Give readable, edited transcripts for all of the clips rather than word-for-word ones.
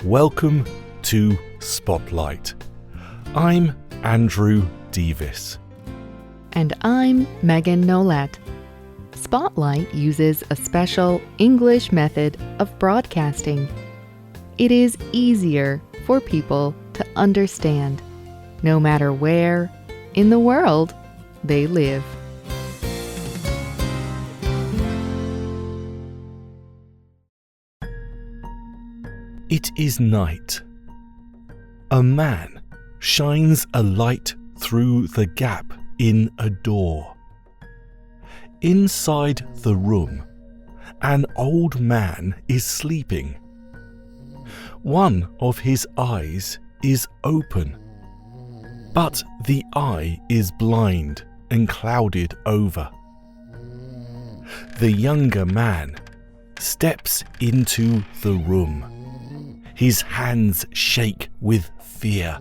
Welcome to Spotlight. I'm Andrew Devis. And I'm Megan Nollet. Spotlight uses a special English method of broadcasting. It is easier for people to understand, no matter where in the world they live. It is night. A man shines a light through the gap in a door. Inside the room, an old man is sleeping. One of his eyes is open, but the eye is blind and clouded over. The younger man steps into the room. His hands shake with fear.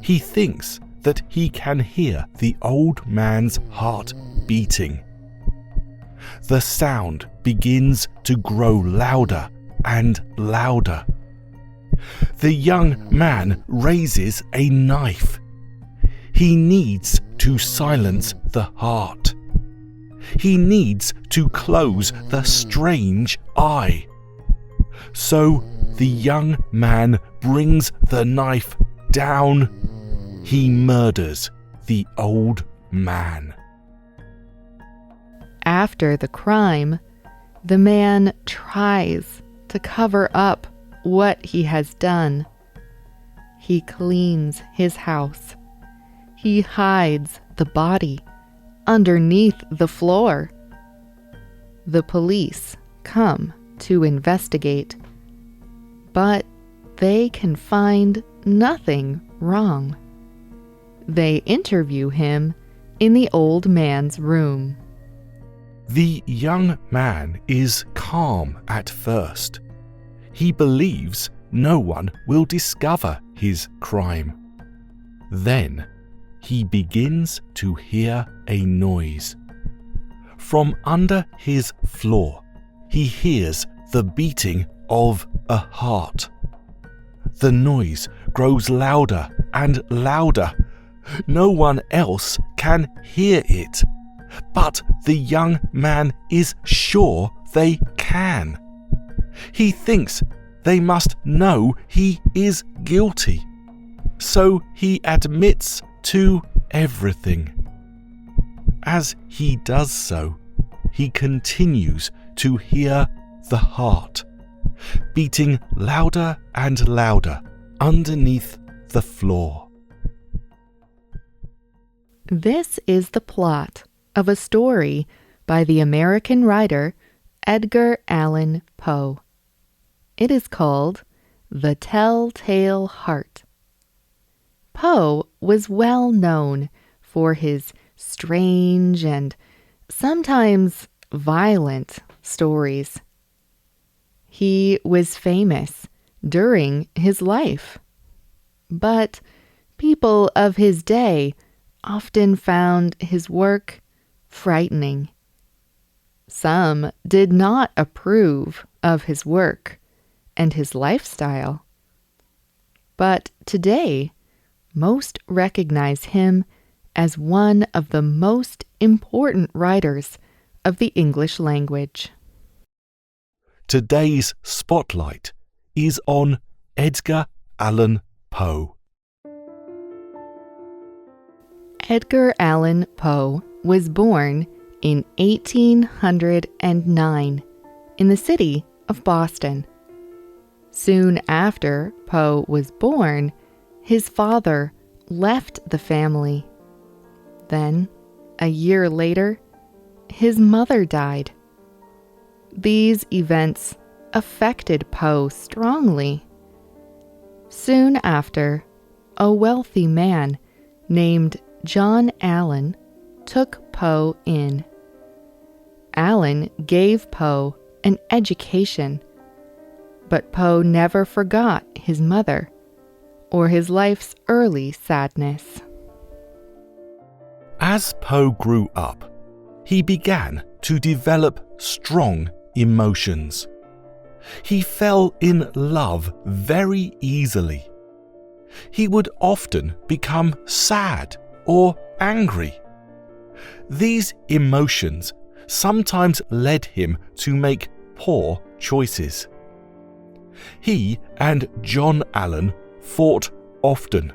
He thinks that he can hear the old man's heart beating. The sound begins to grow louder and louder. The young man raises a knife. He needs to silence the heart. He needs to close the strange eye. So the young man brings the knife down. He murders the old man. After the crime, the man tries to cover up what he has done. He cleans his house. He hides the body underneath the floor. The police come to investigate, but they can find nothing wrong. They interview him in the old man's room. The young man is calm at first. He believes no one will discover his crime. Then he begins to hear a noise. From under his floor, he hears the beating of a heart. The noise grows louder and louder. No one else can hear it, but the young man is sure they can. He thinks they must know he is guilty, so he admits to everything. As he does so, he continues to hear the heart beating louder and louder underneath the floor. This is the plot of a story by the American writer Edgar Allan Poe. It is called The Telltale Heart. Poe was well known for his strange and sometimes violent stories. He was famous during his life, but people of his day often found his work frightening. Some did not approve of his work and his lifestyle, but today most recognize him as one of the most important writers of the English language. Today's spotlight is on Edgar Allan Poe. Edgar Allan Poe was born in 1809 in the city of Boston. Soon after Poe was born, his father left the family. Then, a year later, his mother died. These events affected Poe strongly. Soon after, a wealthy man named John Allan took Poe in. Allan gave Poe an education, but Poe never forgot his mother or his life's early sadness. As Poe grew up, he began to develop strong emotions. He fell in love very easily. He would often become sad or angry. These emotions sometimes led him to make poor choices. He and John Allan fought often.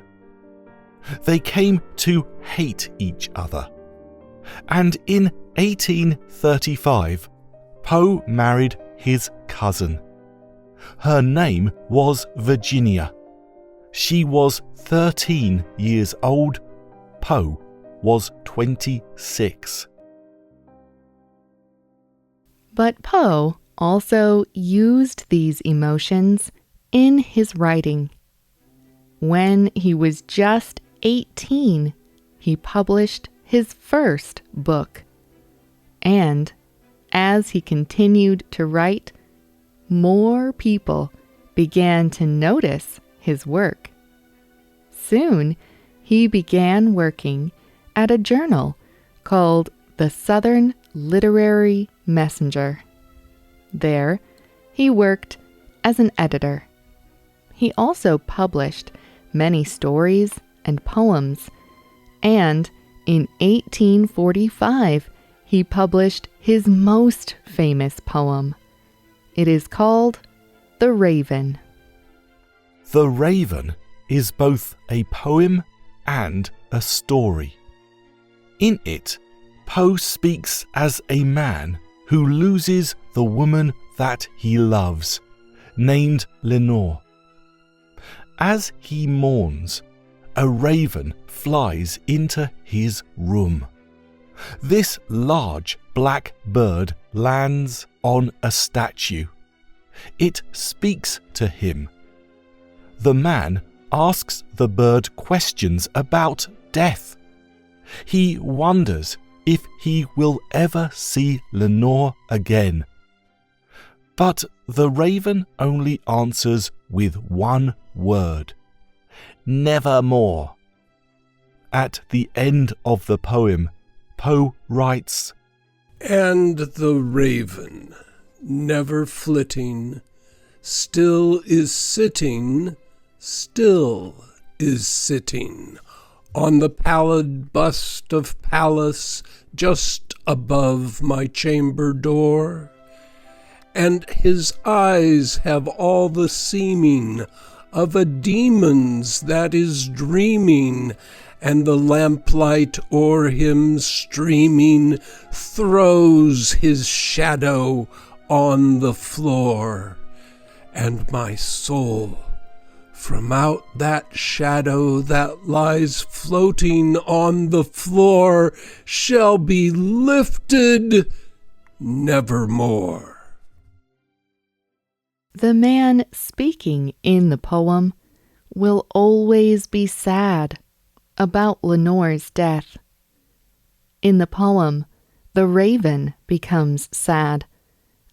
They came to hate each other. And in 1835, Poe married his cousin. Her name was Virginia. She was 13 years old. Poe was 26. But Poe also used these emotions in his writing. When he was just 18, he published his first book. And as he continued to write, more people began to notice his work. Soon, he began working at a journal called the Southern Literary Messenger. There, he worked as an editor. He also published many stories and poems, and in 1845, he published his most famous poem. It is called The Raven. The Raven is both a poem and a story. In it, Poe speaks as a man who loses the woman that he loves, named Lenore. As he mourns, a raven flies into his room. This large black bird lands on a statue. It speaks to him. The man asks the bird questions about death. He wonders if he will ever see Lenore again. But the raven only answers with one word: nevermore. At the end of the poem, Poe writes, "And the raven, never flitting, still is sitting, on the pallid bust of Pallas just above my chamber door. And his eyes have all the seeming of a demon's that is dreaming, and the lamplight o'er him streaming throws his shadow on the floor. And my soul, from out that shadow that lies floating on the floor, shall be lifted nevermore." The man speaking in the poem will always be sad about Lenore's death. In the poem, the raven becomes sad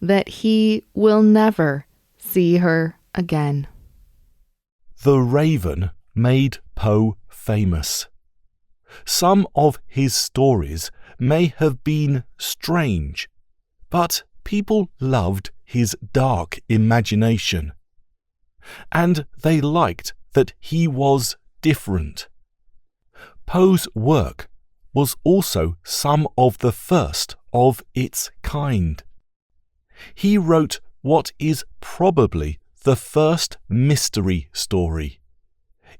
that he will never see her again. The Raven made Poe famous. Some of his stories may have been strange, but people loved his dark imagination. And they liked that he was different. Poe's work was also some of the first of its kind. He wrote what is probably the first mystery story.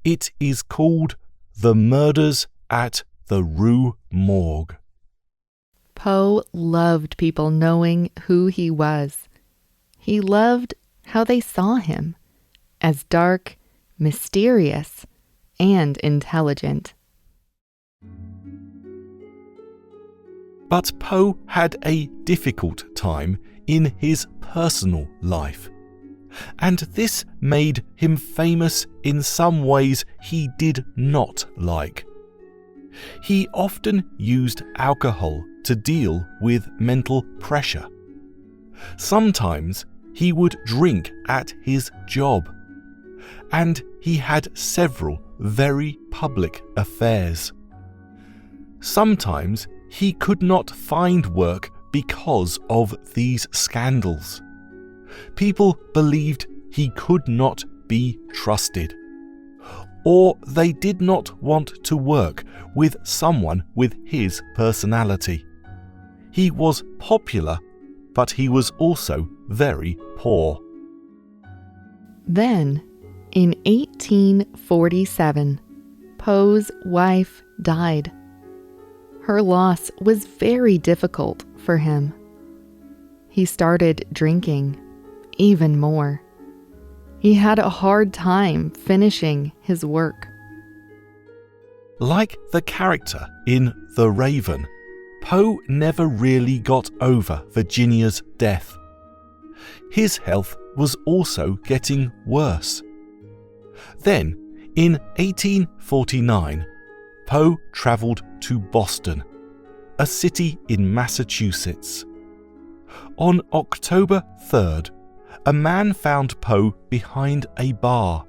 It is called The Murders at the Rue Morgue. Poe loved people knowing who he was. He loved how they saw him, as dark, mysterious, and intelligent. But Poe had a difficult time in his personal life, and this made him famous in some ways he did not like. He often used alcohol to deal with mental pressure. Sometimes he would drink at his job, and he had several very public affairs. Sometimes he could not find work because of these scandals. People believed he could not be trusted, or they did not want to work with someone with his personality. He was popular, but he was also very poor. Then, in 1847, Poe's wife died. Her loss was very difficult for him. He started drinking even more. He had a hard time finishing his work. Like the character in The Raven, Poe never really got over Virginia's death. His health was also getting worse. Then, in 1849, Poe travelled to Boston, a city in Massachusetts. On October 3rd, a man found Poe behind a bar.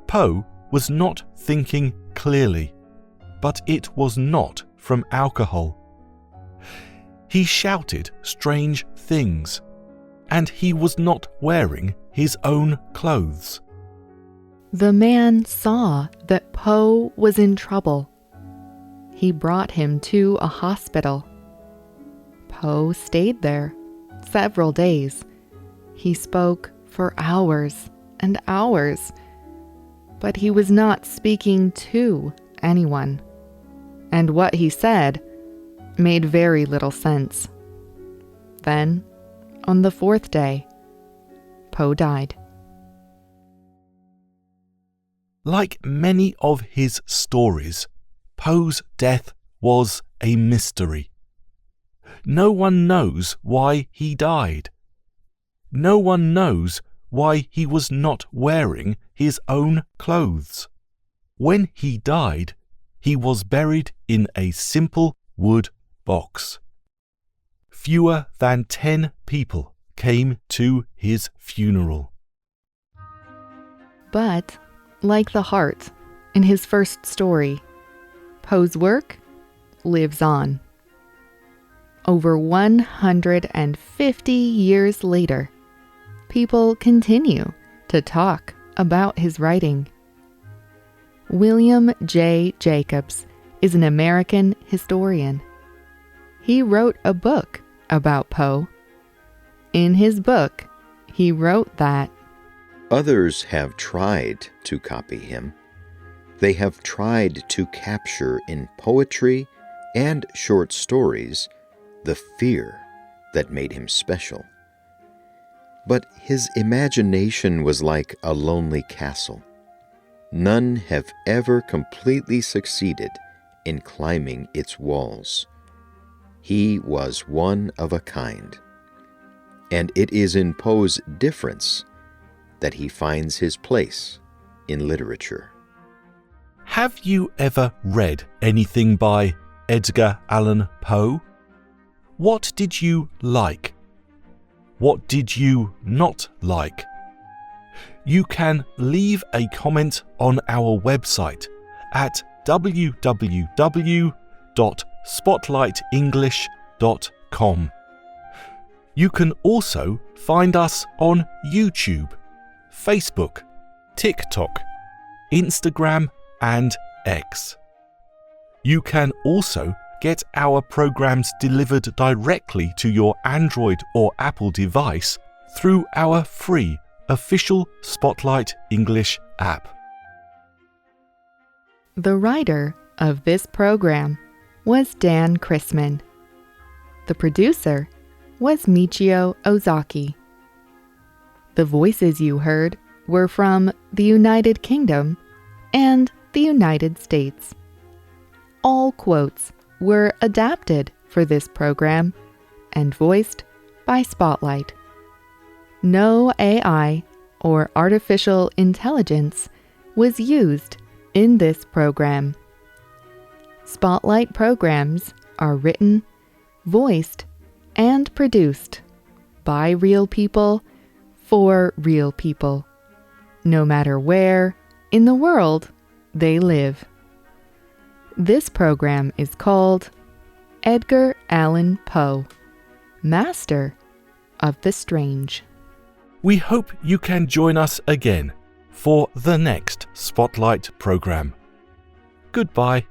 Poe was not thinking clearly, but it was not from alcohol. He shouted strange things, and he was not wearing his own clothes. The man saw that Poe was in trouble. He brought him to a hospital. Poe stayed there several days. He spoke for hours and hours, but he was not speaking to anyone, and what he said made very little sense. Then, on the 4th day, Poe died. Like many of his stories, Poe's death was a mystery. No one knows why he died. No one knows why he was not wearing his own clothes. When he died, he was buried in a simple wood box. Fewer than 10 people came to his funeral. But, like the heart in his first story, Poe's work lives on. Over 150 years later, people continue to talk about his writing. William J. Jacobs is an American historian. He wrote a book about Poe. In his book, he wrote that others have tried to copy him. They have tried to capture in poetry and short stories the fear that made him special. But his imagination was like a lonely castle. None have ever completely succeeded in climbing its walls. He was one of a kind. And it is in Poe's difference that he finds his place in literature. Have you ever read anything by Edgar Allan Poe? What did you like? What did you not like? You can leave a comment on our website at www.spotlightenglish.com. You can also find us on YouTube, Facebook, TikTok, Instagram, and X. You can also get our programs delivered directly to your Android or Apple device through our free official Spotlight English app. the writer of this program was Dan Chrisman. The producer was Michio Ozaki. The voices you heard were from the United Kingdom and the United States. All quotes were adapted for this program and voiced by Spotlight. No AI or artificial intelligence was used in this program. Spotlight programs are written, voiced, and produced by real people for real people, no matter where in the world they live. This program is called Edgar Allan Poe, Master of the Strange. We hope you can join us again for the next Spotlight program. Goodbye.